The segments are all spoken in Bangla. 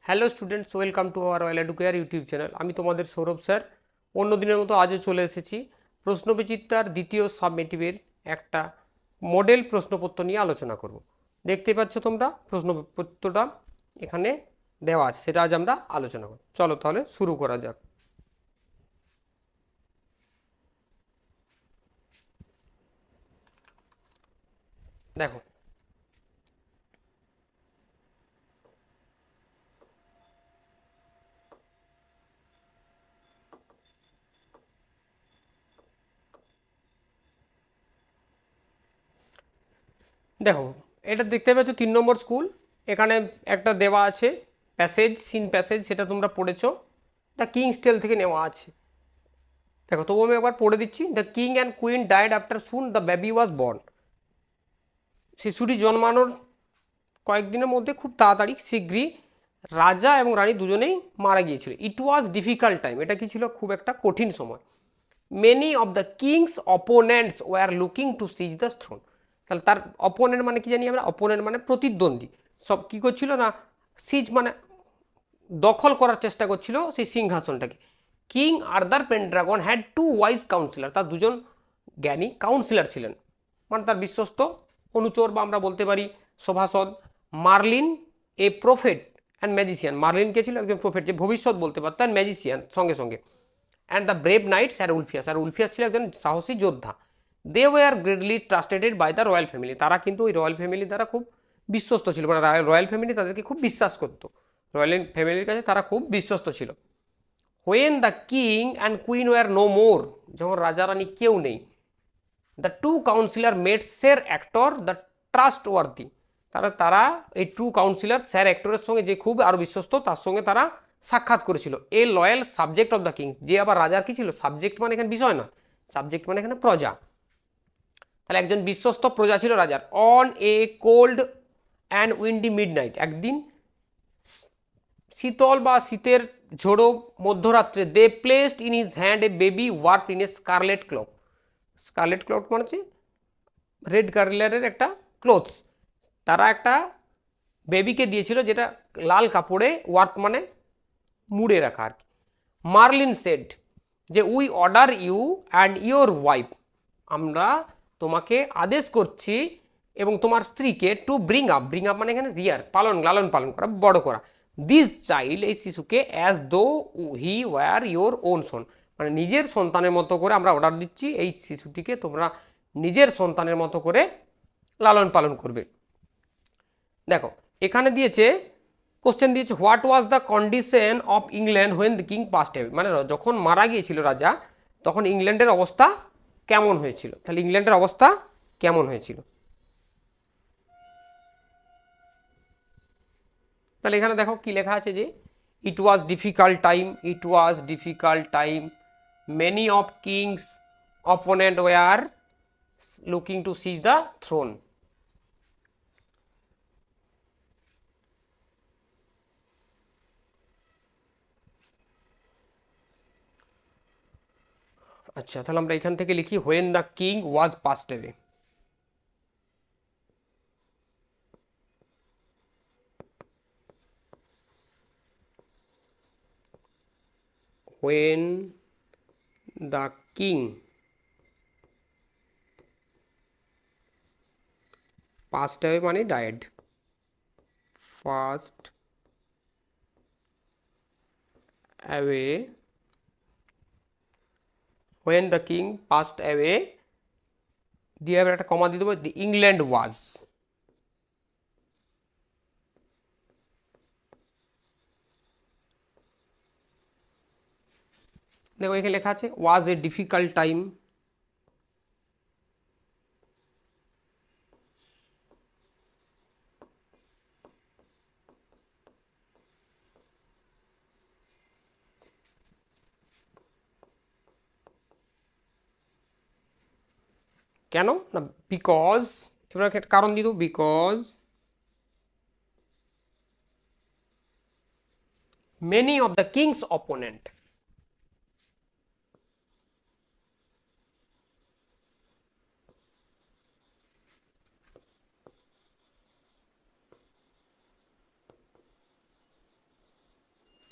Hello students, welcome to our well educare YouTube channel. আমি তোমাদের সৌরভ স্যার। অন্য দিনের মতো আজও চলে এসেছি প্রশ্নবিচিত্রার দ্বিতীয় সাবমিটিভের একটা মডেল প্রশ্নপত্র নিয়ে আলোচনা করব। দেখতে পাচ্ছ তোমরা প্রশ্নপত্রটা এখানে দেওয়া আছে, সেটা আজ আমরা আলোচনা করব। চলো তাহলে শুরু করা যাক। দেখো, দেখো এটা দেখতে পাচ্ছ 3 নম্বর স্কুল। এখানে একটা দেওয়া আছে প্যাসেজ, সিন প্যাসেজ, সেটা তোমরা পড়েছো। দ্য কিংস টেল থেকে নেওয়া আছে। দেখো তবু আমি একবার পড়ে দিচ্ছি। The king and queen died after soon the baby was born. শিশুটি জন্মানোর কয়েকদিনের মধ্যে, খুব তাড়াতাড়ি শীঘ্রই রাজা এবং রানী দুজনেই মারা গিয়েছিল। ইট ওয়াজ ডিফিকাল্ট টাইম, এটা কি ছিল, খুব একটা কঠিন সময়। Many of the king's opponents were looking to seize the throne. তাহলে তার অপোনেন্ট মানে কি জানি আমরা, অপোনেন্ট মানে প্রতিদ্বন্দ্বী। সব কি করছিল না, সিজ মানে দখল করার চেষ্টা করছিল সেই সিংহাসনটাকে। King Arthur Pendragon had two wise councillor, তার দুজন জ্ঞানী কাউন্সিলর ছিলেন, মানে তার বিশ্বস্ত অনুচর বা আমরা বলতে পারি সভাসদ। Merlin a prophet and magician, Merlin কে ছিল একজন প্রফেট, যে ভবিষ্যৎ বলতে পারত, অ্যান্ড ম্যাজিশিয়ান সঙ্গে সঙ্গে। And the brave knight sir Ulfius, আর উলফিয়াস ছিল একজন সাহসী যোদ্ধা। They were greatly trusted by the royal family, তারা কিন্তু ওই রয়্যাল ফ্যামিলি দ্বারা খুব বিশ্বস্ত ছিল, মানে রয়্যাল ফ্যামিলি তাদেরকে খুব বিশ্বাস করতো, রয়্যাল ফ্যামিলির কাছে তারা খুব বিশ্বস্ত ছিল। When the king and queen were no more, যখন রাজা রানী কেউ নেই, the two councillor made sir Ector the trustworthy, তারা এই টু কাউন্সিলর স্যার অ্যাক্টরের সঙ্গে, যে খুব আরও বিশ্বস্ত, তার সঙ্গে তারা সাক্ষাৎ করেছিল। A loyal subject of the king's, যে আবার রাজার কি ছিল, সাবজেক্ট মানে এখানে বিষয় না, সাবজেক্ট মানে এখানে প্রজা। তাহলে একজন বিশ্বস্ত প্রজা ছিল রাজার। On a cold and windy midnight, একদিন শীতল বা শীতের ঝোড়ো মধ্যরাত্রে, they placed in his hand a baby wrapped in a scarlet cloak. Scarlet cloak মানে হচ্ছে রেড কালারের একটা ক্লোথস, তারা একটা বেবিকে দিয়েছিল, যেটা লাল কাপড়ে ওয়ার্প মানে মুড়ে রাখা আর কি। মার্লিন সেড, যে we order you and your wife, আমরা তোমাকে আদেশ করছি এবং তোমার স্ত্রীকে, to bring up, bring up মানে এখানে রিয়ার, লালন পালন করা, বড় করা, দিস চাইল্ড, এই শিশুকে, as though he were your own son, মানে নিজের সন্তানের মতো করে আমরা অর্ডার দিচ্ছি, এই শিশুটিকে তোমরা নিজের সন্তানের মতো করে লালন পালন করবে। দেখো এখানে দিয়েছে, কোশ্চেন দিয়েছে, what was the condition of England when the king passed away, মানে যখন মারা গিয়েছিল রাজা, তখন ইংল্যান্ডের অবস্থা কেমন হয়েছিল। তাহলে ইংল্যান্ডের অবস্থা কেমন হয়েছিল, তাহলে এখানে দেখো কি লেখা আছে, যে it was difficult time, it was difficult time, many of king's opponent were looking to seize the throne. আচ্ছা, তাহলে আমরা এখান থেকে লিখি, when the king was passed away. When the king passed away মানে died, passed away, when the king passed away, দিয়ে আবার একটা কমা দিয়ে দেবো, the England was, দেখো এখানে লেখা আছে was a difficult time, কেন না, বিকজ, এবার একটা কারণ দিয়ে দেবো, because many of the king's opponent,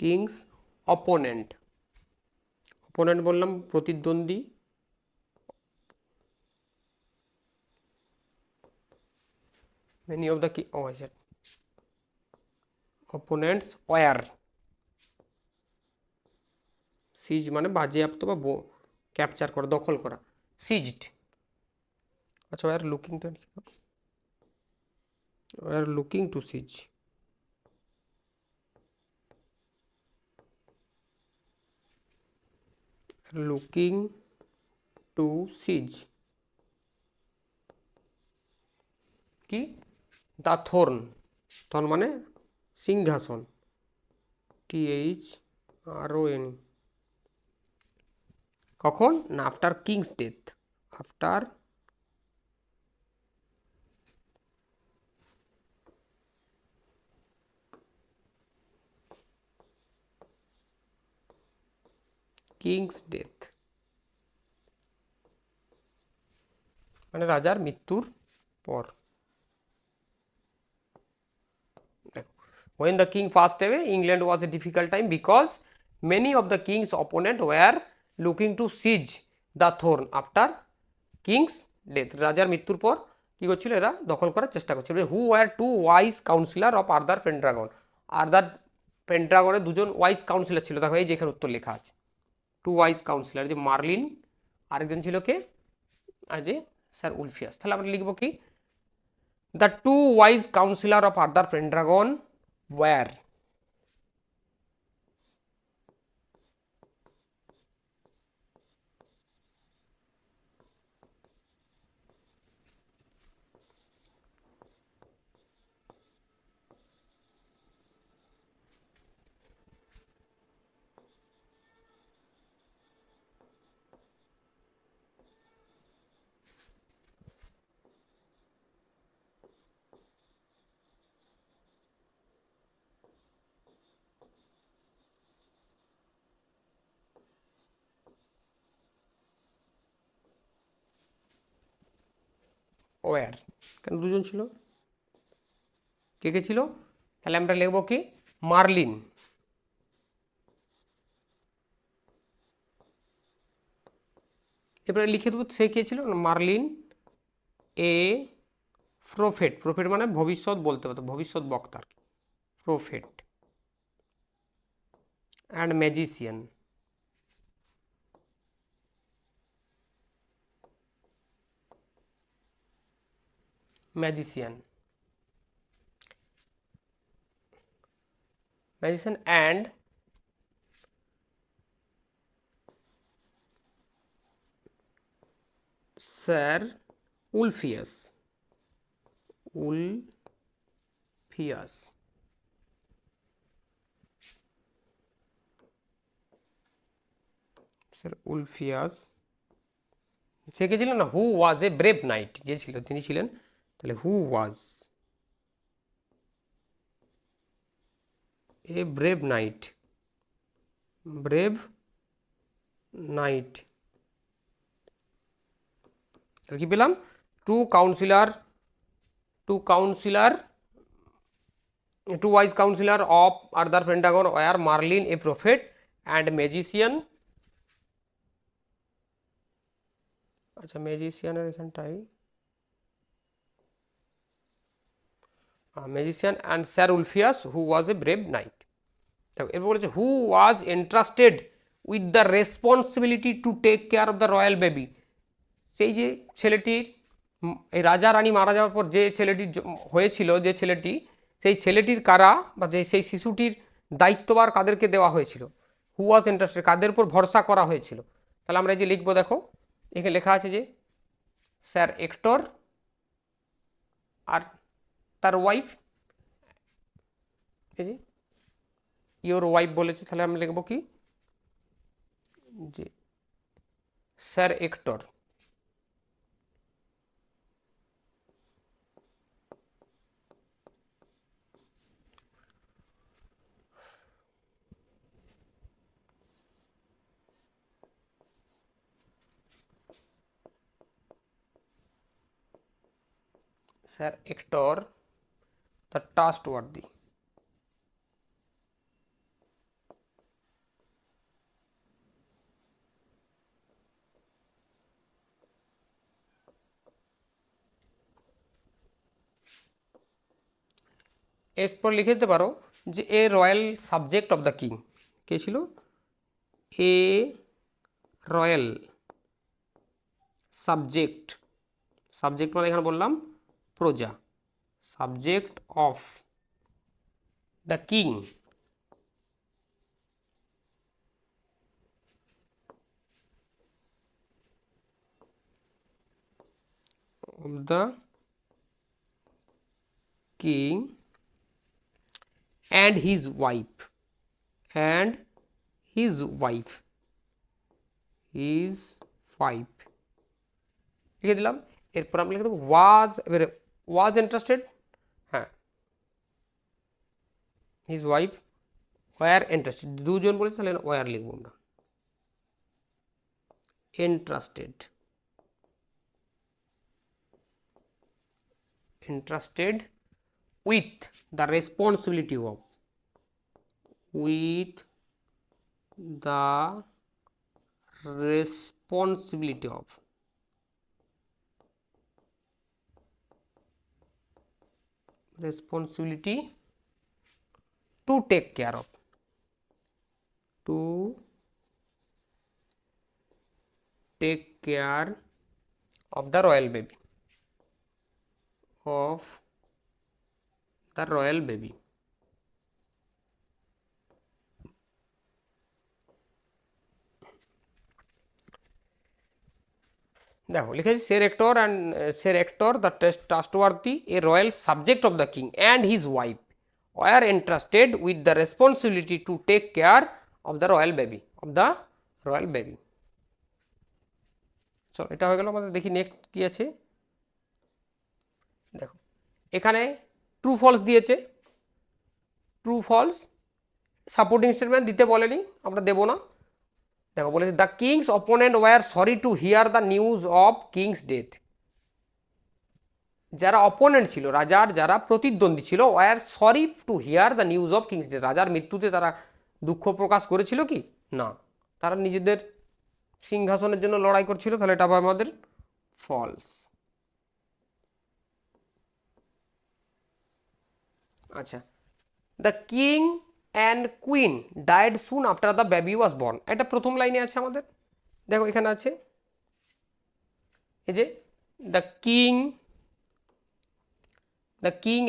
king's opponent, opponent বললাম প্রতিদ্বন্দ্বী, many of the opponents were, seize মানে বাজেয়াপ্ত বা ক্যাপচার করা, দখল করা, সিজড। আচ্ছা, were looking to, were looking to seize, looking to seize কি, দ্য থর্ন, থর্ন মানে সিংহাসন, THRON, কখন না, after king's death, after king's death, মানে রাজার মৃত্যুর পর। When the king passed away, England was a difficult time because many of the king's opponents were looking to seize the throne after king's death. রাজার মৃত্যুর পর কি করছিল, এরা দখল করার চেষ্টা করছিল। Who were two wise councillor of Arthur Pendragon, Arthur পেন্ড্রাগনের দুজন ওয়াইস কাউন্সিলর ছিল, দেখো এই যে এখানে উত্তর লেখা আছে, টু ওয়াইস কাউন্সিলর, যে মার্লিন, আরেকজন ছিল কে, আজ স্যার উলফিয়াস। তাহলে আমরা লিখবো কি, the two wise councillor of Arthur Pendragon were were, কেন দুজন ছিল, কে কে ছিল, তাহলে আমরা লিখব কি, মার্লিন, এবারে লিখে দেবো সে কে ছিল, মার্লিন এ প্রফেট, প্রফেট মানে ভবিষ্যৎ বলতে পারতো, ভবিষ্যৎ বক্তা, prophet, and magician, magician, magician and sir Ulfius, Ulfius, sir Ulfius, সে কে ছিল না, হু ওয়াজ এ ব্রেভ নাইট, যে ছিল তিনি ছিলেন, তাহলে who was a brave knight, brave knight, কি পেলাম, two councillor, two councillor, two wise councillor of Arthur Pendragon were Merlin a prophet and magician, আচ্ছা ম্যাজিশিয়ানের এখানটাই, magician and sir Ulfius who was a brave knight. দেখো এরপর বলেছে who was entrusted with the responsibility to take care of the royal baby, সেই যে ছেলেটির, এই রাজা রানী মারা যাওয়ার পর যে ছেলেটির হয়েছিল, যে ছেলেটি, সেই ছেলেটির কারা বা যে সেই শিশুটির দায়িত্বভার কাদেরকে দেওয়া হয়েছিল, হু ওয়াজ ইন্টারেস্টেড, কাদের উপর ভরসা করা হয়েছিল, তাহলে আমরা এই যে লিখবো, দেখো এখানে লেখা আছে যে স্যার এক্টর আর তার ওয়াইফ, এই যে ইওর ওয়াইফ বলেছে, তাহলে আমরা লিখবো কি, যে sir Ector, sir Ector the trustworthy, এরপর লিখে দিতে পারো যে a royal subject of the king. কে ছিল? এ রয়্যাল সাবজেক্ট, সাবজেক্ট মানে এখানে বললাম প্রজা, subject of the king of the king and his wife, and his wife, his wife লিখে দিলাম। এরপর আমরা লিখে দেবো ওয়াজ, এবারে ওয়াজ ইন্টারেস্টেড, হ্যাঁ হিজ ওয়াইফ ওয়ার ইন্টারেস্টেড, দুজন বলেছে তাহলে ওয়ার লিখবো আমরা, interested, interested with the responsibility of, with the responsibility of, responsibility to take care of, to take care of the royal baby, of the royal baby। দেখো লিখেছি sir Ector and sir Ector the trustworthy a royal subject of the king and his wife were entrusted with the responsibility to take care of the royal baby, of the royal baby. চলো এটা হয়ে গেল আমাদের। দেখি নেক্সট কী আছে। দেখো এখানে ট্রু ফলস দিয়েছে, ট্রু ফলস, সাপোর্টিং স্টেটমেন্ট দিতে বলেনি, আমরা দেবো না। দেখো বলেছে the king's opponent were sorry to hear the news of king's death. যারা অপোনেন্ট ছিল, রাজার যারা প্রতিদ্বন্দ্বী ছিল, were sorry to hear the news of king's death, রাজার মৃত্যুতে তারা দুঃখ প্রকাশ করেছিল কি না, তারা নিজেদের সিংহাসনের জন্য লড়াই করছিল, তাহলে এটা হবে আমাদের ফলস। আচ্ছা, the king and queen died soon after the baby was born, এটা প্রথম লাইনে আছে আমাদের। দেখো এখানে আছে এই যে the king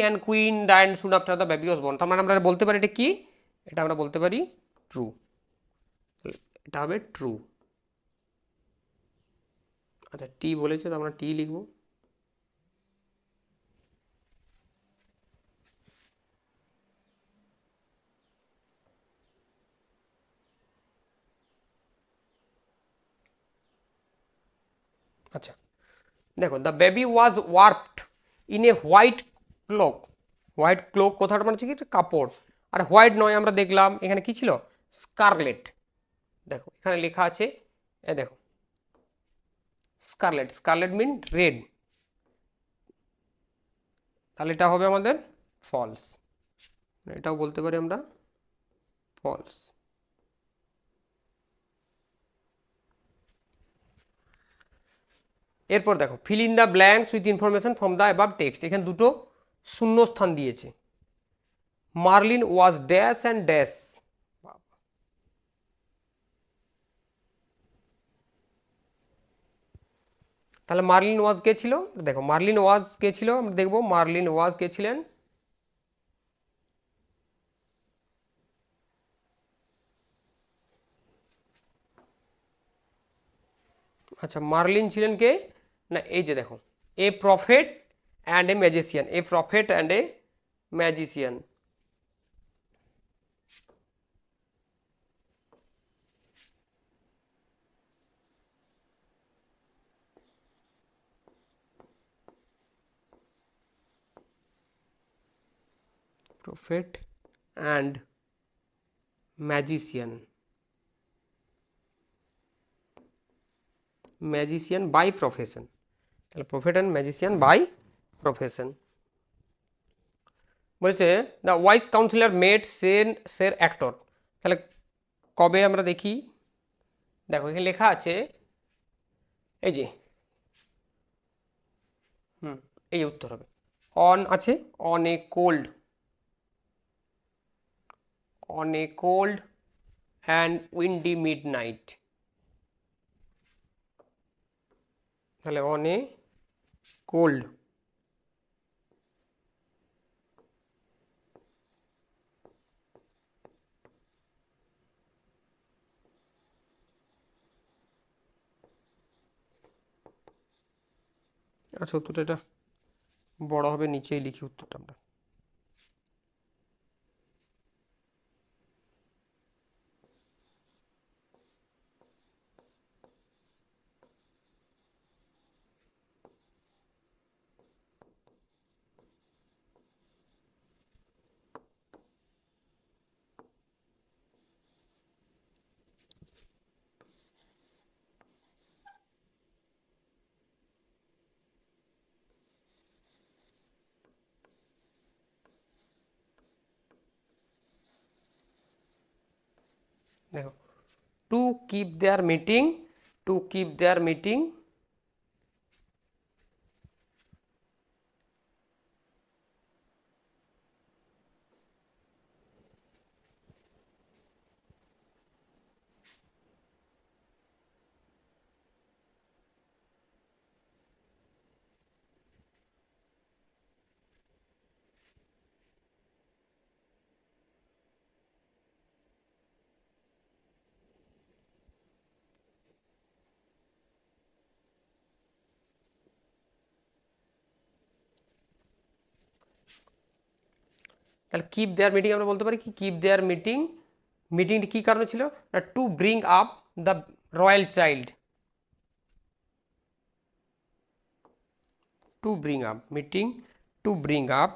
and queen died soon after the baby was born, তার মানে আমরা বলতে পারি এটা কি, এটা আমরা বলতে পারি ট্রু, এটা হবে ট্রু। আচ্ছা টি বলেছে তো আমরা টি লিখব। আচ্ছা দেখো the baby was wrapped in a white cloak, white cloak কোথাটা মানে হচ্ছে কি কাপড়, আর হোয়াইট নয় আমরা দেখলাম এখানে কি ছিল স্কারলেট। দেখো এখানে লেখা আছে, এ দেখো স্কারলেট, স্কারলেট মিন রেড, তাহলে এটা হবে আমাদের ফলস, এটাও বলতে পারি আমরা ফলস। এরপর দেখো fill in the blanks with information from the above text, এখানে দুটো শূন্যস্থান দিয়েছে। Merlin was dash and dash, তাহলে মার্লিন ওয়াজ কে ছিল, দেখো মার্লিন ওয়াজ কে ছিল, আমরা দেখবো মার্লিন ওয়াজ কে ছিলেন, আচ্ছা মার্লিন ছিলেন কে না, এই যে দেখো a prophet and a magician, a prophet and a magician. Prophet and magician, magician by profession, তাহলে prophet and magician by profession. বলেছে the wise councillor made sir Ector, তাহলে কবে আমরা দেখি, দেখো এখানে লেখা আছে এই যে এই যে উত্তর হবে অন আছে, on a cold on a cold and windy mid night, তাহলে অন এ কোল্ড, আচ্ছা উত্তরটা এটা বড় হবে, নিচেই লিখি উত্তরটা আমরা। দেখো, two keep their meeting, two keep their meeting, তাহলে কিপ দেয়ার মিটিং আমরা বলতে পারি কি, কিপ দেয়ার মিটিং, মিটিংটি কী কারণে ছিল না, two bring up the royal child, two bring up meeting, to bring up,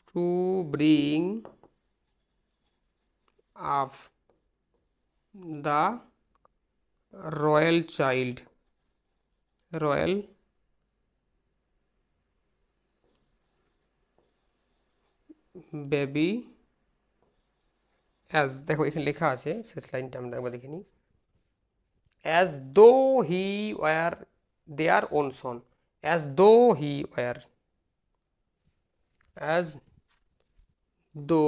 two bring up the royal child, royal baby as, দেখো এখানে লেখা আছে শেষ লাইনটা আমরা একবার দেখে নিই, as though he war their own Son, as though he war, as though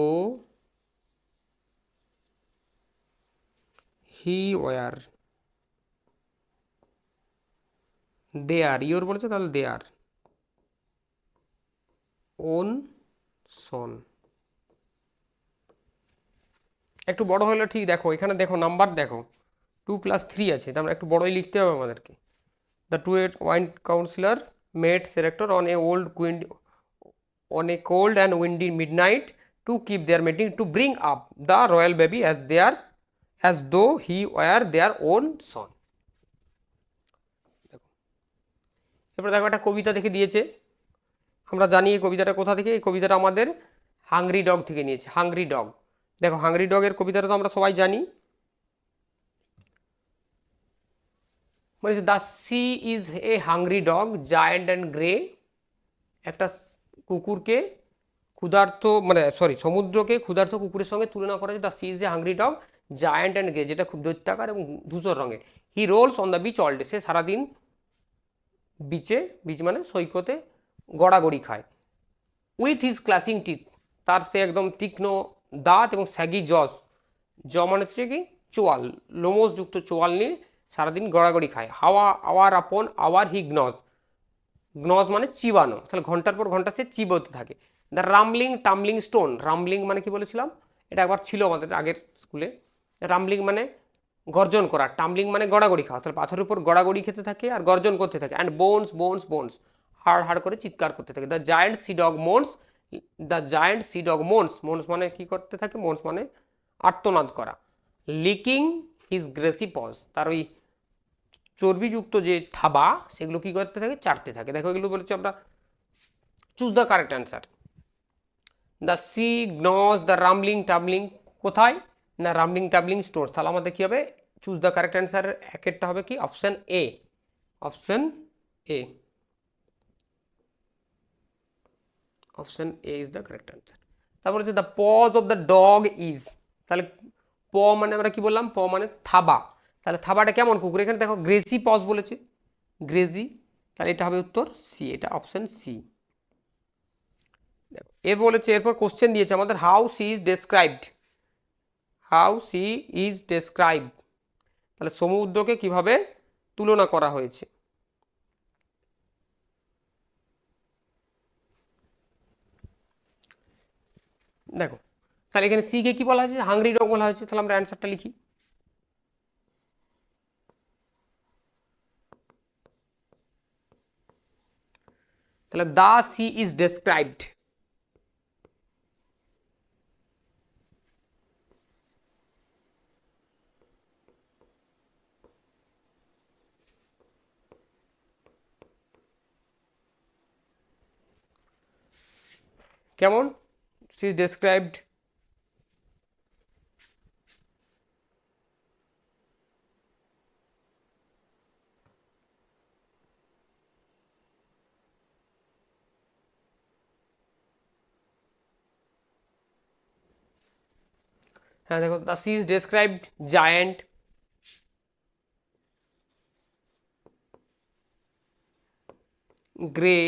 he war there, your বলেছে তাহলে দেয়ার ওন সন। একটু বড় হলে ঠিক, দেখো এখানে দেখো নাম্বার দেখো 2+3 আছে, তার মানে একটু বড়ই লিখতে হবে আমাদেরকে। The two wine councillor made secretly on a old wind, on a cold and windy midnight to keep their meeting to bring up the royal baby as there, as though he war their own সন। এরপরে দেখো একটা কবিতা থেকে দিয়েছে, আমরা জানি এই কবিতাটা কোথা থেকে, এই কবিতাটা আমাদের হাংরি ডগ থেকে নিয়েছে, হাংরি ডগ। দেখো হাংরি ডগের কবিতাটা তো আমরা সবাই জানি, বলেছে the sea is a hungry dog giant and grey, একটা কুকুরকে ক্ষুধার্ত, মানে সরি সমুদ্রকে ক্ষুধার্ত কুকুরের সঙ্গে তুলনা করা হয়েছে, the sea is a hungry dog giant and grey, যেটা খুব দৈত্যাকার এবং ধূসর রঙের, he rolls on the beach all day, সে সারাদিন বিচে, বিচ মানে সৈকতে গড়াগড়ি খায়, উইথ হিজ ক্লাসিং টিথ, তার সে একদম তীক্ষ্ণ দাঁত এবং স্যাগি জজ, জ মানে হচ্ছে কি চোয়াল, লোমসযুক্ত চোয়াল নিয়ে সারাদিন গড়াগড়ি খায়, হাওয়া আওয়ার আপন আওয়ার হি গ্নজ, গ্নজ মানে চিবানো, তাহলে ঘন্টার পর ঘন্টা সে চিবোতে থাকে, দ্য রামলিং টামলিং স্টোন, রামলিং মানে কি বলেছিলাম, এটা একবার ছিল আমাদের আগের স্কুলে, রামলিং মানে গর্জন করা, টামলিং মানে গড়াগড়ি খাওয়া, তাহলে পাথরের উপর গড়াগড়ি খেতে থাকে আর গর্জন করতে থাকে, অ্যান্ড বোনস বোনস বোনস, হাড় হাড় করে চিৎকার করতে থাকে, the giant sea dog moans, the giant sea dog moans, moans মানে কি করতে থাকে, মোনস মানে আর্তনাদ করা, লিকিং হিজ গ্রেসি পজ, তার ওই চর্বিযুক্ত যে থাবা সেগুলো কি করতে থাকে, চাটতে থাকে। দেখো এগুলো বলেছি আমরা, choose the correct answer, the sea gnaws the rumbling tumbling, কোথায় না রামলিং টাবলিং স্টোর্স, তাহলে আমাদের কি হবে, চুজ দ্য কারেক্ট অ্যান্সারের একেরটা হবে কি option A, option A, option A is the correct answer. তারপর হচ্ছে the paws of the dog is, তাহলে প মানে আমরা কি বললাম, প মানে থাবা, তাহলে থাবাটা কেমন কুকুর, এখানে দেখো গ্রেসি পজ বলেছে, গ্রেজি, তাহলে এটা হবে উত্তর সি, এটা অপশন সি। এর বলেছে, এরপর কোশ্চেন দিয়েছে আমাদের, how sea is described, how sea is described, তাহলে সমুদ্রকে কিভাবে তুলনা করা হয়েছে। দেখো, তাহলে এখানে সি কে কি বলা হয়েছে, হাংরি ডগ বলা হয়েছে, তাহলে আমরা অ্যান্সারটা লিখি। তাহলে দা সি ইজ ডেসক্রাইবড, কেমন, সি ইজ ডেসক্রাইবড, হ্যাঁ দেখো, the sea is described giant, grey,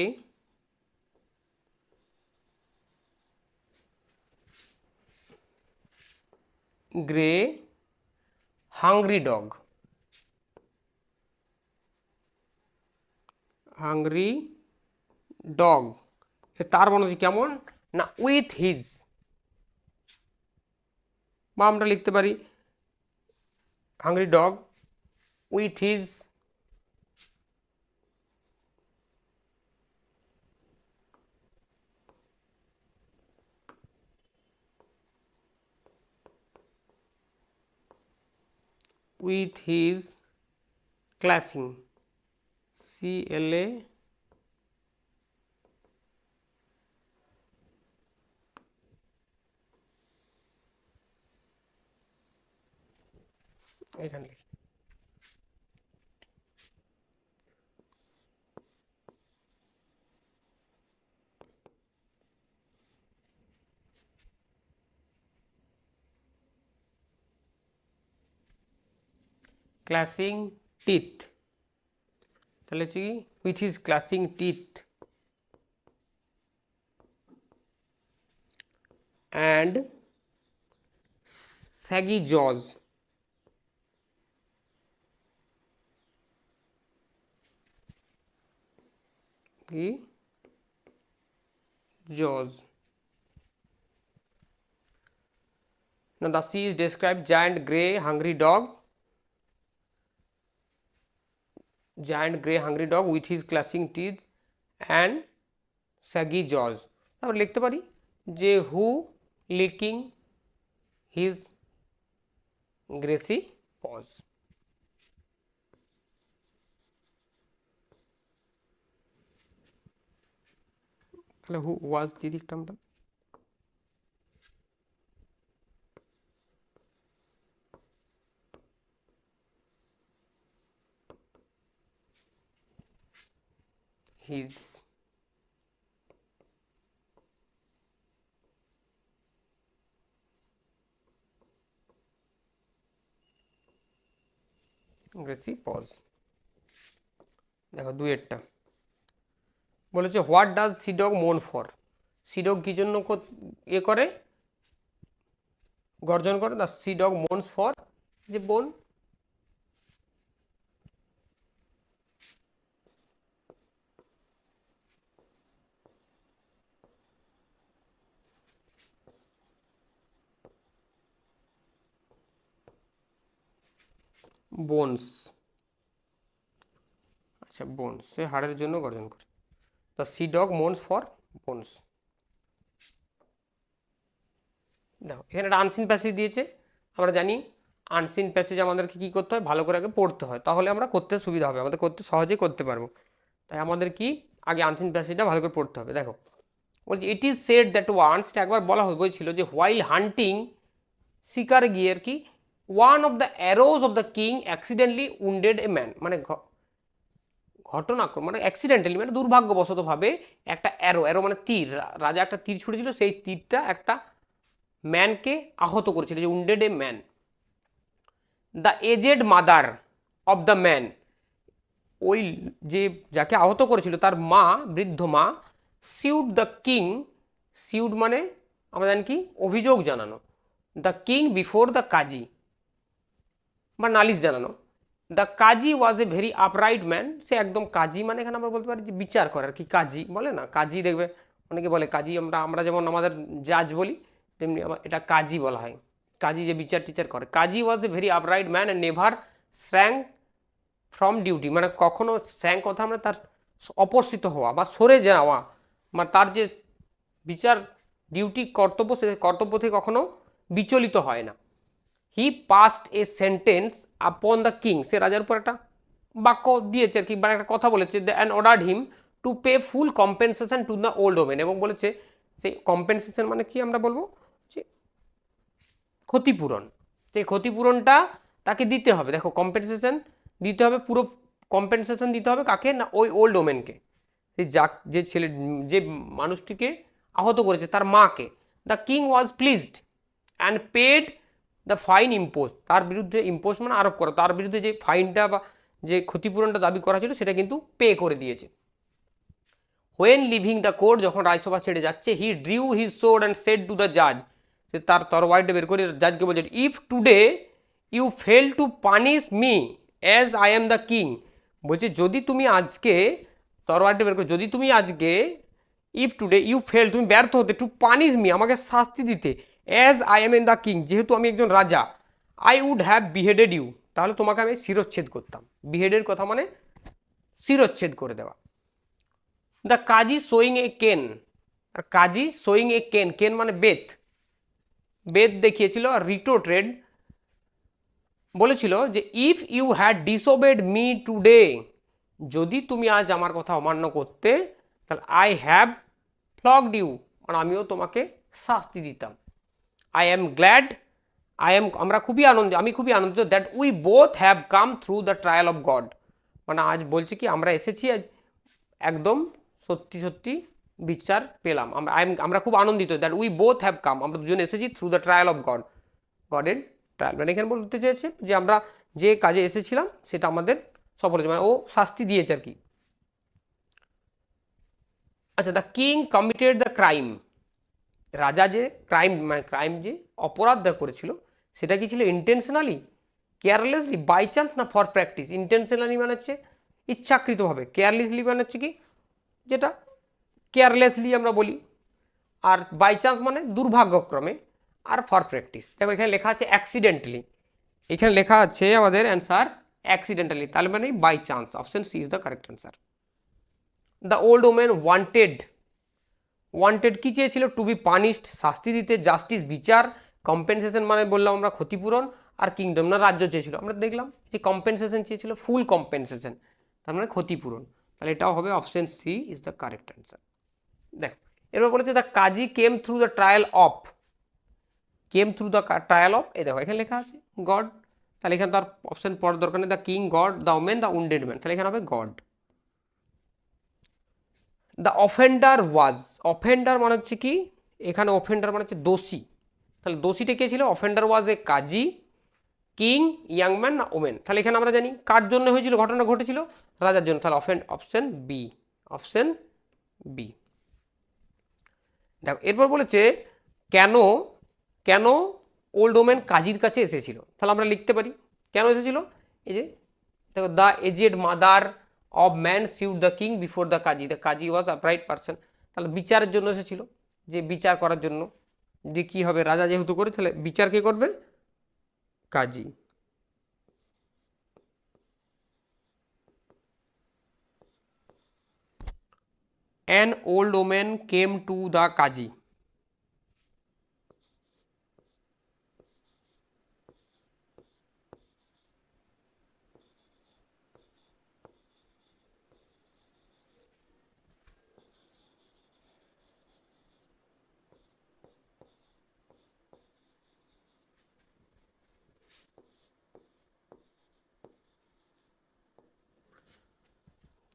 grey, hungry dog, hungry dog, তার বর্ণনা কেমন না, উইথ হিজ, বা আমরা লিখতে পারি hungry dog with his with his classing, CLA এখানে লিখি। ক্লাসিং টিথ, তাহলে হচ্ছে কি with his clashing teeth and shaggy jaws, কি জজ, now the sea is described giant grey hungry dog, giant grey hungry dog with his clashing teeth and saggy jaws, তারপর লিখতে পারি যে হু licking his grassy paws, তাহলে হু ওয়াজ দিয়ে লিখতাম আমরা, his grassy paws। দেখো দুয়েরটা বলেছে, হোয়াট ডাজ সি ডগ মোন ফর, সি ডগ কি জন্য এ করে, গর্জন করে, the sea dog moans for, যে বোন, বোনস, আচ্ছা বোনস, সে হাড়ের জন্য গর্জন করে, the sea dog moans for bones. দেখো এখানে একটা আনসিন প্যাসেজ দিয়েছে, আমরা জানি আনসিন প্যাসেজ আমাদেরকে কী করতে হয়, ভালো করে আগে পড়তে হয়, তাহলে আমরা করতে সুবিধা হবে, আমাদের করতে সহজেই করতে পারবো, তাই আমাদের কি আগে আনসিন প্যাসেজটা ভালো করে পড়তে হবে। দেখো বলছি, it is said that once, এটা একবার বলা হয়েছিল যে হোয়াইল হান্টিং, শিকার গিয়ে আর কি, one of the arose of the king accidentally wounded a man, মানে ঘটনাক্রম মানে অ্যাক্সিডেন্টালি মানে দুর্ভাগ্যবশতভাবে একটা অ্যারো, অ্যারো মানে তীর, রাজা একটা তীর ছুড়েছিল, সেই তীরটা একটা ম্যানকে আহত করেছিল, যে wounded a man, the aged mother of the man, ওই যে যাকে আহত করেছিল তার মা, বৃদ্ধ মা, সিউড দ্য কিং সিউড মানে আমরা জানি কি অভিযোগ জানানো। The king before the qazi বা নালিশ জানানো। The Kazi was a very upright man, সে একদম কাজী মানে এখানে আমরা বলতে পারি যে বিচার করে আর কি, কাজী বলে না, কাজী দেখবে অনেকে বলে কাজী, আমরা যেমন আমাদের জাজ বলি তেমনি এটা কাজী বলা হয়, কাজী যে বিচার টিচার করে। Qazi was a very upright man and never shrank from duty, মানে কখনো স্র্যাং কথা আমরা তার অপসৃত হওয়া বা সরে যাওয়া, মানে তার যে বিচার ডিউটি কর্তব্য সে কর্তব্য থেকে কখনো বিচলিত হয় না। He passed a sentence upon the king, সে রাজার উপর একটা বাক্য দিয়েছে আর কি, মানে একটা কথা বলেছে, and ordered him to pay full compensation two the old women, এবং বলেছে সেই কম্পেনসেশন মানে কি আমরা বলবো যে ক্ষতিপূরণ, সেই ক্ষতিপূরণটা তাকে দিতে হবে। দেখো কম্পেনসেশন দিতে হবে, পুরো কম্পেনসেশন দিতে হবে কাকে না, ওই ওল্ড ওমেনকে, যে ছেলে যে মানুষটিকে আহত করেছে তার মাকে। The king was pleased and paid the fine impose, তার বিরুদ্ধে ইম্পোজ মানে আরোপ করা, তার বিরুদ্ধে যে ফাইনটা বা যে ক্ষতিপূরণটা দাবি করা ছিল সেটা কিন্তু পে করে দিয়েছে। হোয়েন লিভিং দ্য কোর্ট, যখন রাজসভা ছেড়ে যাচ্ছে, he drew his sword and said to the জাজ, সে তার তরবারিটা বের করে জাজকে বলছে, if today you fail to punish me as I am the king, বলছে যদি তুমি আজকে তরবারিটা বের করে, যদি তুমি আজকে ইফ টুডে ইউ ফেল, তুমি ব্যর্থ হতে, টু পানিশ মি আমাকে শাস্তি দিতে, as I M N the king যেহেতু আমি একজন রাজা, আই উড হ্যাভ বিহেডেড ইউ, তাহলে তোমাকে আমি শিরচ্ছেদ করতাম। বিহেডের কথা মানে শিরচ্ছেদ করে দেওয়া। দ্য কাজী শোয়িং এ কেন, আর কাজী শোয়িং এ কেন, কেন মানে বেত, বেত দেখিয়েছিল। আর রিটোটেড বলেছিল যে if you had disobeyed me today, যদি তুমি আজ আমার কথা অমান্য করতে তাহলে আই হ্যাভ ফ্লগড ইউ, মানে আমিও তোমাকে শাস্তি দিতাম। আই এম গ্ল্যাড, আমরা খুবই আনন্দিত, আমি খুবই আনন্দিত that we both have come through the trial of God, মানে আজ বলছে কি আমরা এসেছি আজ একদম সত্যি সত্যি বিচার পেলাম, আমরা খুব আনন্দিত that we both have come, আমরা দুজন এসেছি through the trial of God, গডের ট্রায়াল, মানে এখানে বলতে চেয়েছে যে আমরা যে কাজে এসেছিলাম সেটা আমাদের সফল হয়েছে, মানে ও শাস্তি দিয়েছে আর কি। আচ্ছা, the king committed the crime, রাজা যে ক্রাইম মানে ক্রাইম যে অপরাধ করেছিল সেটা কি ছিল ইন্টেনশনালি, কেয়ারলেসলি, বাই চান্স না ফর প্র্যাকটিস। ইন্টেনশনালি মানে হচ্ছে ইচ্ছাকৃতভাবে, কেয়ারলেসলি মানে হচ্ছে কি যেটা কেয়ারলেসলি আমরা বলি, আর বাই চান্স মানে দুর্ভাগ্যক্রমে, আর ফর প্র্যাকটিস। দেখো এখানে লেখা আছে অ্যাক্সিডেন্টালি, এখানে লেখা আছে আমাদের অ্যান্সার অ্যাক্সিডেন্টালি, তাহলে মানে by chance, option C is the correct answer. The old woman wanted, wanted কি চেয়েছিল, টু বি পানিশড শাস্তি দিতে, জাস্টিস বিচার, কম্পেনসেশন মানে বললাম আমরা ক্ষতিপূরণ, আর কিংডম না রাজ্য চেয়েছিল, আমরা দেখলাম যে কম্পেনসেশন চেয়েছিল ফুল কম্পেনসেশন, তার মানে ক্ষতিপূরণ, তাহলে এটাও হবে option C is the correct answer. দেখো এরপর বলেছে the Qazi came through the trial of, came through the trial of, এই দেখো এখানে লেখা আছে গড, তাহলে এখানে তার অপশন পড়ার দরকার নেই, the king, god, the women, the wounded man, তাহলে এখানে হবে god. The offender was, offender মানে হচ্ছে কি, এখানে অফেন্ডার মানে হচ্ছে দোষী, তাহলে দোষীটা কে ছিল, অফেন্ডার ওয়াজ এ কাজী, কিং, ইয়াং ম্যান না ওমেন, তাহলে এখানে আমরা জানি কার জন্য হয়েছিল, ঘটনা ঘটেছিল রাজার জন্য, তাহলে অপশন বি, অপশন বি। দেখো এরপর বলেছে কেন, কেন ওল্ড ওমেন কাজীর কাছে এসেছিল, তাহলে আমরা লিখতে পারি কেন এসেছিল, এই যে দেখো the aged mother of man sued the king before the Qazi, the Kazi was upright person, তাহলে বিচারের জন্য এসেছিল, যে বিচার করার জন্য, যে কি হবে রাজা যেহেতু করে তাহলে বিচার কে করবে, কাজী। An old women came to the qazi,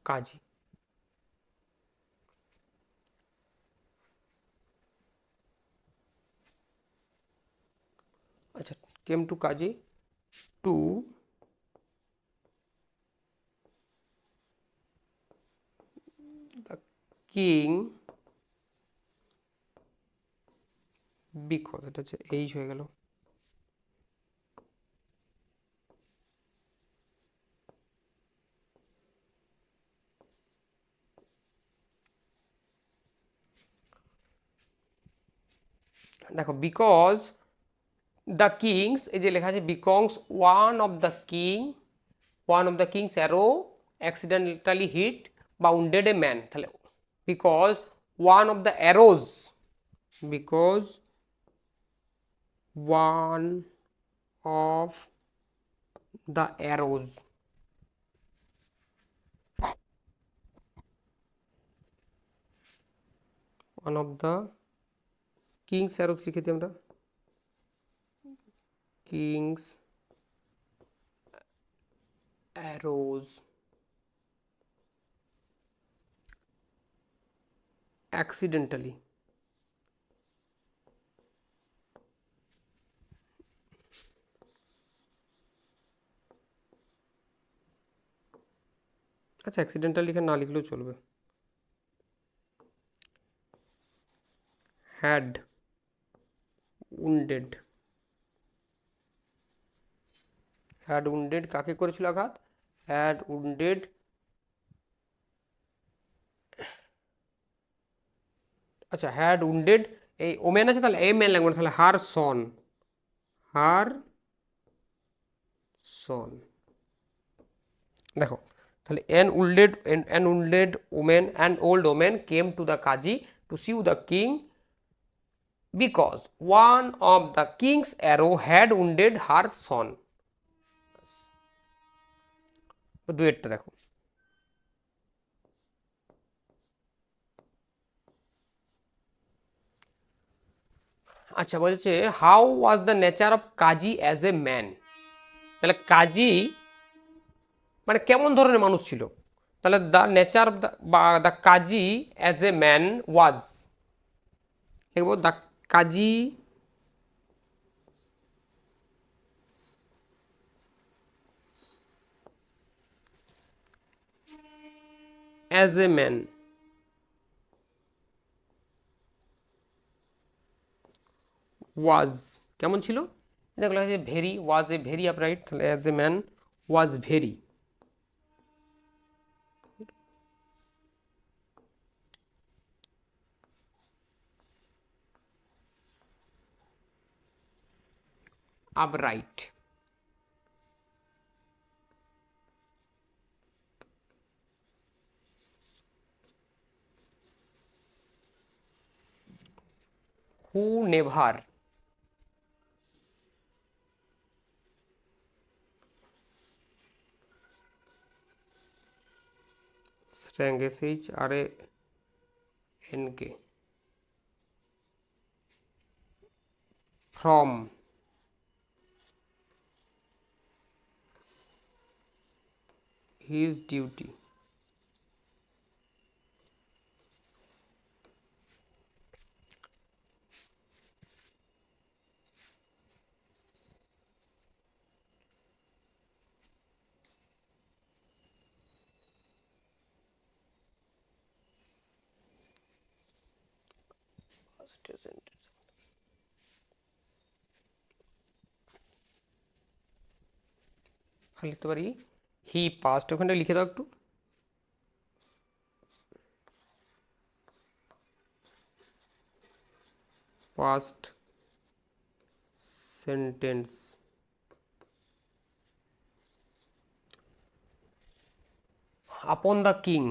qazi. আচ্ছা, came to qazi to the king because এটা হচ্ছে এইচ হয়ে গেল। দেখো বিকজ দ্য কিংস, এই যে লেখা আছে because one of the king's arrow accidentally hit বা উন্ডেড এ ম্যান, তাহলে because one of the arrows, because one of the arrows, one of the king's arrows লিখে দিই আমরা, কিংস অ্যারোজ accidentally, আচ্ছা অ্যাক্সিডেন্টাল লিখে না লিখলেও চলবে, হ্যাড উন্ডেড, হ্যাড উন্ডেড কাকে করেছিল আঘাত, হ্যাড উন্ডেড, আচ্ছা হ্যাড উন্ডেড, এই ওমেন আছে তাহলে এম এন লাগবে না, তাহলে হার সন, হার সন। দেখো তাহলে an wounded women, an old women came to the qazi to sue the king because one of the king's arrow had wounded her son. ডুয়েটটা দেখো, আচ্ছা বলছে how was the nature of qazi as a man, তাহলে কাজী মানে কেমন ধরনের মানুষ ছিল, তাহলে দ্য নেচার অফ দ্য বা the qazi as a man was, লিখব the qazi as a man was, কেমন ছিল, দেখো লেখা আছে very, was a very upright, তাহলে as a man was very, upright. Who never, shrank S H R A N K, from, his duty, লিখতে পারি হি পাস্ট, ওখানটা লিখে দাও একটু, passed sentence, upon the king,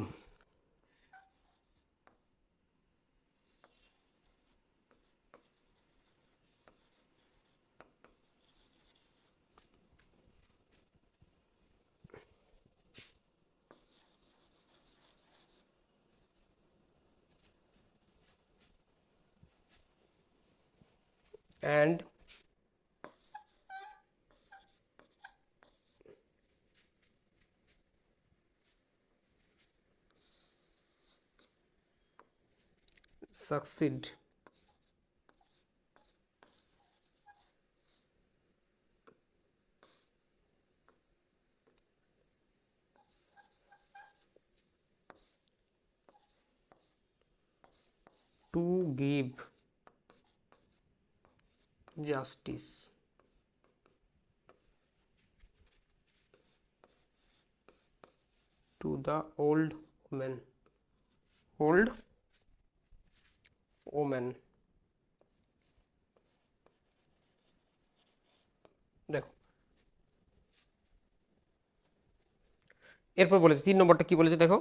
and succeed, to give, justice to the old women. Old women. দেখো এরপর বলেছে 3 নম্বরটা কি বলেছে দেখো,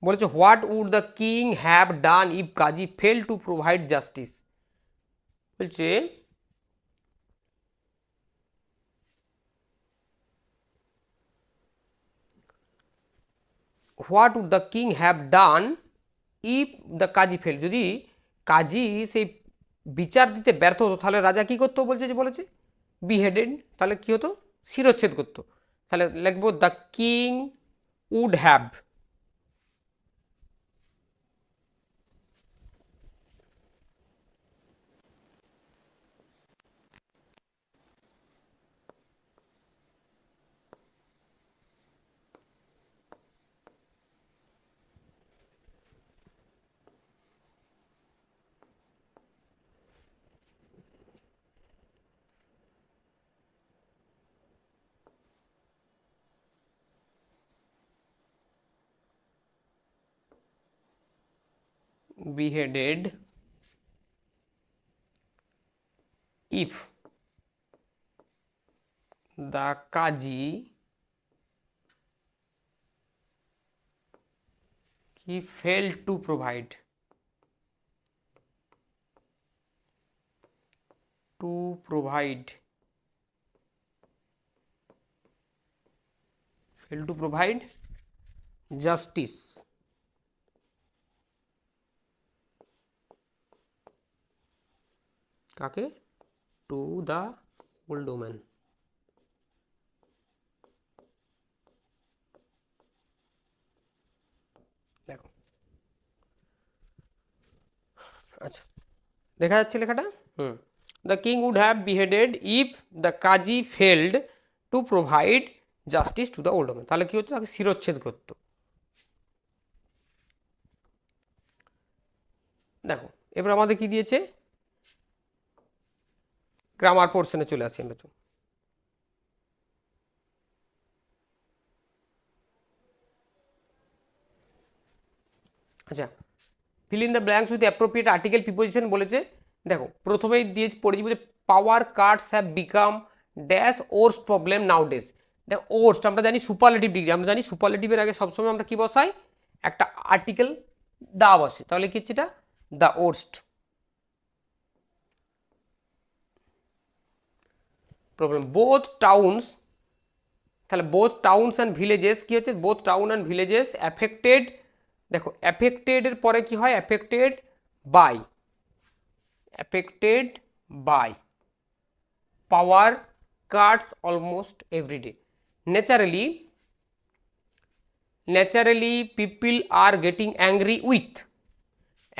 বলেছে what would the king have done if qazi fail to provide justice. বলছে what would the king have done if the Qazi fail, যদি কাজী সেই বিচার দিতে ব্যর্থ হতো তাহলে রাজা কি করতো বলেছে বিহেডেড, তাহলে কি হতো শিরচ্ছেদ করতো। তাহলে লিখবো the king would have beheaded if the Kazi he failed to provide fail to provide justice কাকে টু দ্য ওল্ড ওম্যান। দেখো আচ্ছা দেখা যাচ্ছে লেখাটা, the king would have beheaded if the qazi failed to provide justice to the old woman, তাহলে কি হতো তাকে শিরচ্ছেদ করতো। দেখো এবার আমাদের কি দিয়েছে, গ্রামার পোর্শনে চলে আসি আমরা। আচ্ছা fill in the blanks with appropriate article preposition বলেছে। দেখো প্রথমেই দিয়ে পড়েছি বলছে power cards have become dash worst problem nowadays. দেখো ওর্স্ট আমরা জানি সুপারলেটিভ ডিগ্রি, আমরা জানি সুপারলেটিভের আগে সবসময় আমরা কি বসাই একটা আর্টিকেল দা বসে, তাহলে কি হচ্ছে এটা the worst problem. Both towns, তাহলে বোথ টাউনস অ্যান্ড ভিলেজেস কি হচ্ছে both town and villages affected. দেখো অ্যাফেক্টেড এর পরে কি হয় affected by power cuts almost every day. Naturally people are getting angry with,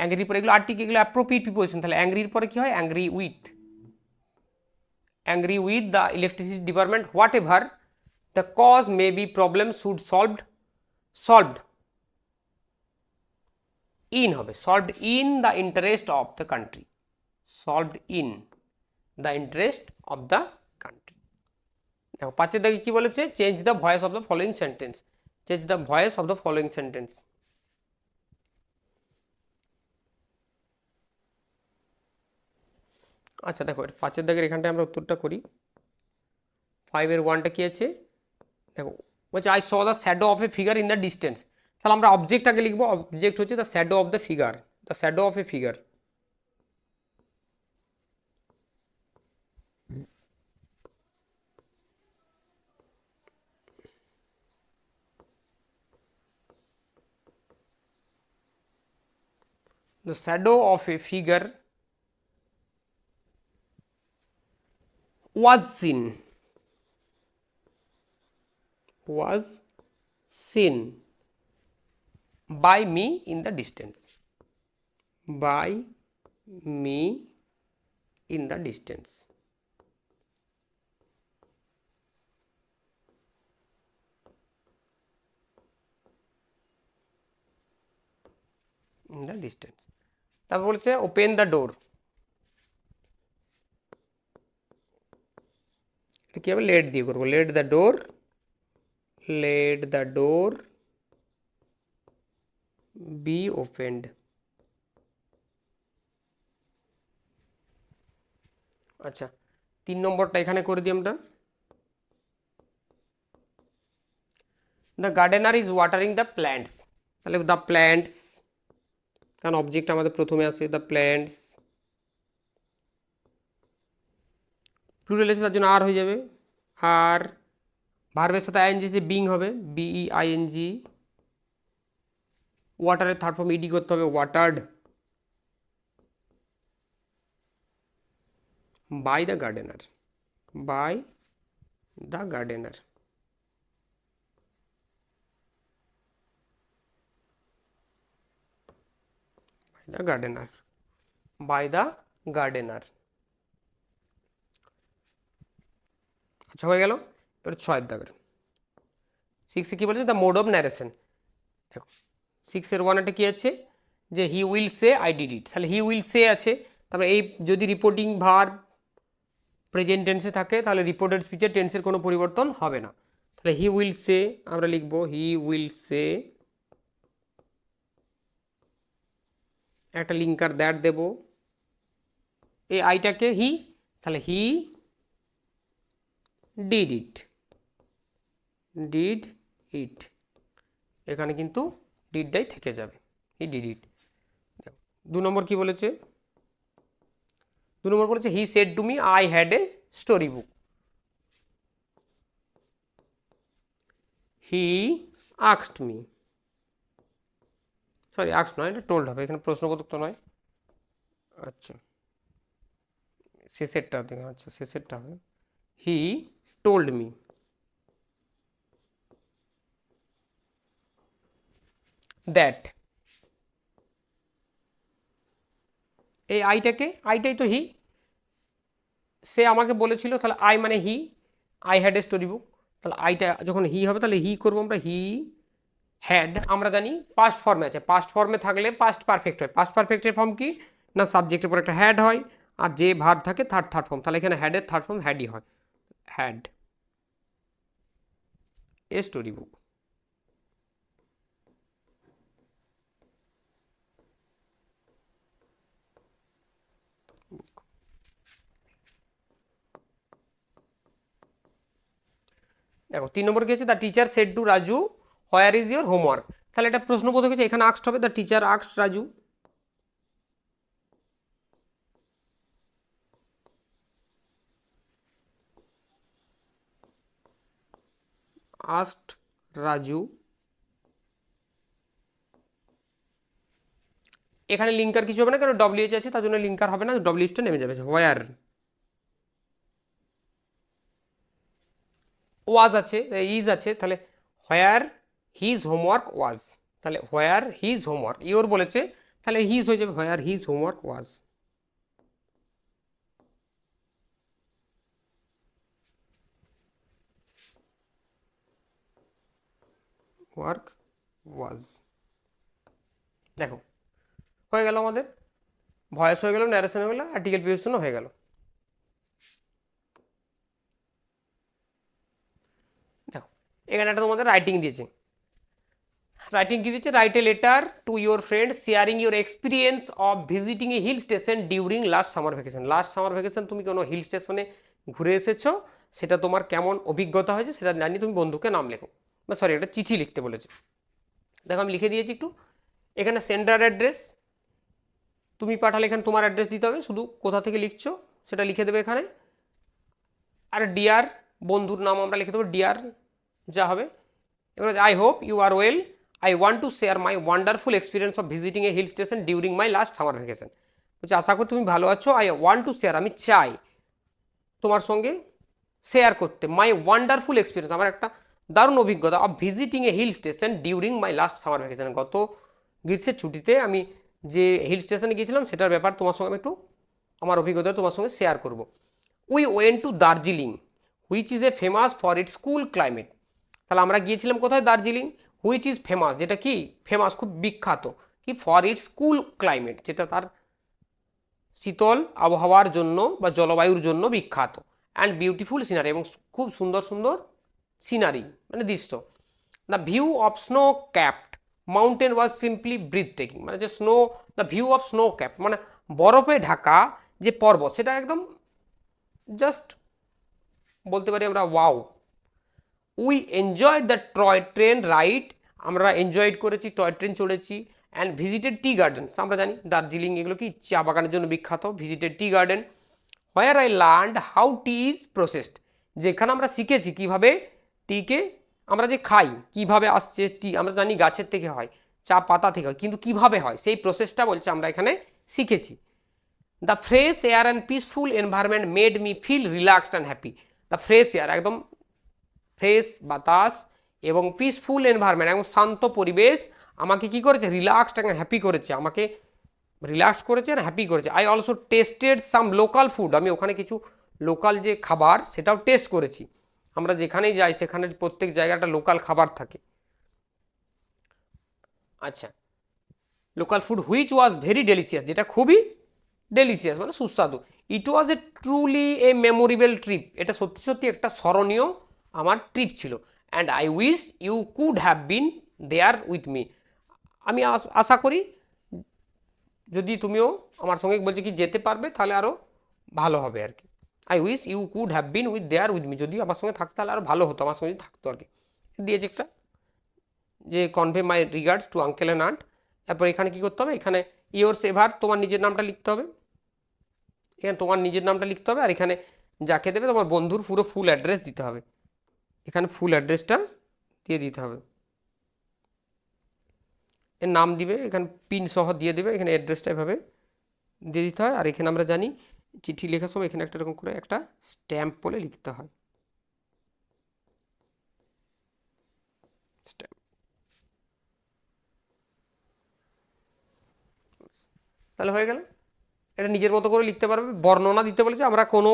angry পরে এগুলো আর্টিকেল এগুলো অ্যাপ্রোপ্রিয়েট প্রিপোজিশন, তাহলে অ্যাংরির পরে কি হয় angry with the electricity department whatever the cause may be problem should solved in হবে solved in the interest of the country, solved in the interest of the country। দেখো পাঁচের দাগে কি বলেছে change the voice of the following sentence, change the voice of the following sentence. আচ্ছা দেখো পাঁচের দাগের এখানটায় আমরা উত্তরটা করি। 5-এর 1টা কি আছে দেখো বলছে I saw the shadow of A figure in the distance, তাহলে আমরা অবজেক্টটাকে লিখবো, অবজেক্ট হচ্ছে the shadow of the figure, the shadow of A figure. The shadow of a figure was seen by me in the distance, by me in the distance। in the distance তারপর বলছে ওপেন দ্য ডোর, কি হবে, লেট দিয়ে করবো, let the door, let the door be opened. আচ্ছা 3 নম্বরটা এখানে করে দিই আমরা, the gardener is watering the plants, তাহলে দ্য প্ল্যান্টস, কারণ অবজেক্ট আমাদের প্রথমে আসে, দ্য প্ল্যান্টস, প্লুরাল এসে তার জন্য আর হয়ে যাবে, আর ভার্বের সাথে আইএনজি এসে বিং হবে, বিই আইএনজি, ওয়াটারের থার্ড ফর্ম ইডি করতে হবে, watered, by the gardener, by the gardener, the gardener, by the gardener. আচ্ছা হয়ে গেল। এবার 6 দাগের 6 কি বলেছে, দ্য মোড অফ ন্যারেশন। দেখো 6 1 কি আছে, যে he will say I did it, তাহলে হি উইল সে আছে, তারপরে এই যদি রিপোর্টিং ভার্ব প্রেজেন্ট টেন্সে থাকে তাহলে রিপোর্টেড স্পিচের টেন্সের কোনো পরিবর্তন হবে না, তাহলে হি উইল সে আমরা লিখব, হি উইল সে, একটা লিঙ্কার দ্যাট দেব, এই আইটাকে হি, তাহলে he did it, did it, এখানে কিন্তু ডিডটাই থেকে যাবে, হি ডিড ইট। 2 নম্বর কি বলেছে, 2 নম্বর বলেছে he said to me I had a story book, he asked me, sorry asked নয়, এটা টোল্ড হবে, এখানে প্রশ্নবোধক তো নয়। আচ্ছা শেষেরটা দেখে, আচ্ছা শেষেরটা হবে, হি টোল্ড মি দ্যাট, এই আইটাকে, আইটাই তো হি, সে আমাকে বলেছিল, তাহলে আই মানে he, I had a story book, তাহলে আইটা যখন হি হবে তাহলে হি করবো আমরা, হি হ্যাড, আমরা জানি পাস্ট ফর্মে আছে, পাস্ট ফর্মে থাকলে পাস্ট পারফেক্ট হয়, পাস্ট পারফেক্টের ফর্ম কি না, সাবজেক্টের পর একটা হ্যাড হয়, আর যে ভার্ব থাকে থার্ড ফর্ম, তাহলে এখানে হ্যাডের থার্ড ফর্ম হ্যাডই হয়, হ্যাড এ স্টোরি বুক। দেখো 3 নম্বর কি হচ্ছে, the teacher said to Raju where is your homework, তাহলে এটা প্রশ্নবোধক হচ্ছে, এখানে আক্সড হবে, দ্য টিচার আক্সড রাজু, আস্কড রাজু, এখানে লিঙ্কার কিছু হবে না, কারণ ডব্লিউএইচ আছে তার জন্য লিঙ্কার হবে না, ডব্লিউএইচটা নেমে যাবে, হোয়ার, ওয়াজ আছে, ইজ আছে, তাহলে হোয়ার হিজ হোমওয়ার্ক ওয়াজ, তাহলে হোয়ার হিজ হোমওয়ার্ক, ইওর বলেছে তাহলে হিজ হয়ে যাবে, where his homework was, work was. দেখো হয়ে গেল আমাদের, ভয়েস হয়ে গেল, ন্যারেশন হয়ে গেল, আর্টিকেল প্রিপোজিশনও হয়ে গেল। দেখো এখানে একটা তোমাদের রাইটিং দিয়েছে, রাইটিং কি দিচ্ছে, write a letter to your friend sharing your experience of visiting a hill station during last summer vacation, last summer vacation তুমি কোনো হিল স্টেশনে ঘুরে এসেছো, সেটা তোমার কেমন অভিজ্ঞতা হয়েছে সেটা জানিয়ে তুমি বন্ধুকে নাম লেখো, বা সরি একটা চিঠি লিখতে বলেছে। দেখো আমি লিখে দিয়েছি একটু, এখানে সেন্ডার অ্যাড্রেস, তুমি পাঠালে এখানে তোমার অ্যাড্রেস দিতে হবে, শুধু কোথা থেকে লিখছো সেটা লিখে দেবে এখানে, আর ডিয়ার বন্ধুর নাম আমরা লিখে দেবো ডিয়ার, যা হবে। এবার I hope you are well, I want to share my wonderful experience of visiting a hill station during my last summer vacation, বলছি আশা করি তুমি ভালো আছো, আই ওয়ান্ট টু শেয়ার আমি চাই তোমার সঙ্গে শেয়ার করতে, মাই ওয়ান্ডারফুল এক্সপিরিয়েন্স আমার একটা দারুণ অভিজ্ঞতা, of visiting a hill station during my last summer vacation, গত গ্রীষ্মের ছুটিতে আমি যে হিল স্টেশনে গিয়েছিলাম সেটার ব্যাপার তোমার সঙ্গে আমি একটু আমার অভিজ্ঞতা তোমার সঙ্গে শেয়ার করব। We went to Darjeeling which is a famous for its cool climate, তাহলে আমরা গিয়েছিলাম কোথায়, দার্জিলিং, হুইচ ইজ ফেমাস যেটা কি ফেমাস খুব বিখ্যাত, কি ফর ইটস কুল ক্লাইমেট যেটা তার শীতল আবহাওয়ার জন্য বা জলবায়ুর জন্য বিখ্যাত, অ্যান্ড বিউটিফুল সিনারি, এবং খুব সুন্দর সুন্দর সিনারি মানে দৃশ্য। The view of snow capped mountain was simply breathtaking, মানে যে snow, the view of snow cap মানে বরফে ঢাকা যে পর্বত, সেটা একদম জাস্ট বলতে পারি আমরা wow. We enjoyed the toy train ride, আমরা এনজয়েড করেছি, টয় ট্রেন চড়েছি। অ্যান্ড ভিজিটেড টি গার্ডেন্স, আমরা জানি দার্জিলিং এগুলো কি চা বাগানের জন্য বিখ্যাত। Visited tea garden, where I learned how tea is processed, যেখানে আমরা শিখেছি কিভাবে টিকে আমরা যে খাই কিভাবে আসছে টি, আমরা জানি গাছের থেকে হয়, চা পাতা থেকে হয়, কিন্তু কিভাবে হয় সেই প্রসেসটা বলছে আমরা এখানে শিখেছি। The fresh air and peaceful environment made me feel relaxed and happy, the fresh air একদম ফ্রেশ বাতাস এবং পিসফুল এনভায়রনমেন্ট এবং শান্ত পরিবেশ আমাকে কি করেছে, রিল্যাক্সড এবং হ্যাপি করেছে, আমাকে রিল্যাক্স করেছে আর হ্যাপি করেছে। I also tasted some local food, আমি ওখানে কিছু লোকাল যে খাবার সেটাও টেস্ট করেছি। আমরা যেখানেই যাই সেখানে প্রত্যেক জায়গাটা লোকাল খাবার থাকে। আচ্ছা, local food which was very delicious, যেটা খুবই ডেলিশিয়াস মানে সুস্বাদু। It was a truly a memorable trip, এটা সত্যি সত্যি একটা স্মরণীয় আমার ট্রিপ ছিল। And I wish you could have been there with me, আমি আশা করি যদি তুমিও আমার সঙ্গে বলছি কি যেতে পারবে তাহলে আরও ভালো হবে আর কি। I wish you could have been with there with me, যদি আমার সঙ্গে থাকতো তাহলে আরও ভালো হতো, আমার সঙ্গে থাকতো আর কি। দিয়েছে একটা যে convey my regards to uncle and aunt. তারপর এখানে কী করতে হবে, এখানে ইয়োর্স এভার তোমার নিজের নামটা লিখতে হবে, এখানে তোমার নিজের নামটা লিখতে হবে, আর এখানে যাকে দেবে তোমার বন্ধুর পুরো ফুল অ্যাড্রেস দিতে হবে, এখানে ফুল অ্যাড্রেসটা দিয়ে দিতে হবে, এর নাম দিবে, এখানে পিন সহ দিয়ে দেবে, এখানে অ্যাড্রেসটা এভাবে দিয়ে দিতে হয়। আর এখানে আমরা জানি চিঠি লেখার সময় এখানে একটা এরকম করে একটা স্ট্যাম্প বলে লিখতে হয়, স্ট্যাম্প। তাহলে হয়ে গেল, এটা নিজের মতো করে লিখতে পারবে। বর্ণনা দিতে বলেছে, আমরা কোনো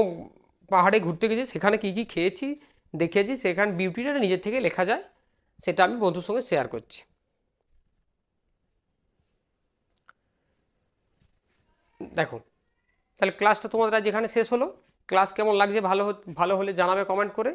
পাহাড়ে ঘুরতে গেছি সেখানে কী কী খেয়েছি দেখেছি, সেখানে বিউটিটা নিজের থেকে লেখা যায়, সেটা আমি বন্ধুর সঙ্গে শেয়ার করছি। দেখো তাহলে ক্লাসটা তোমাদের আজ এখানে শেষ হলো। ক্লাস কেমন লাগছে ভালো হলে জানাবে কমেন্ট করে।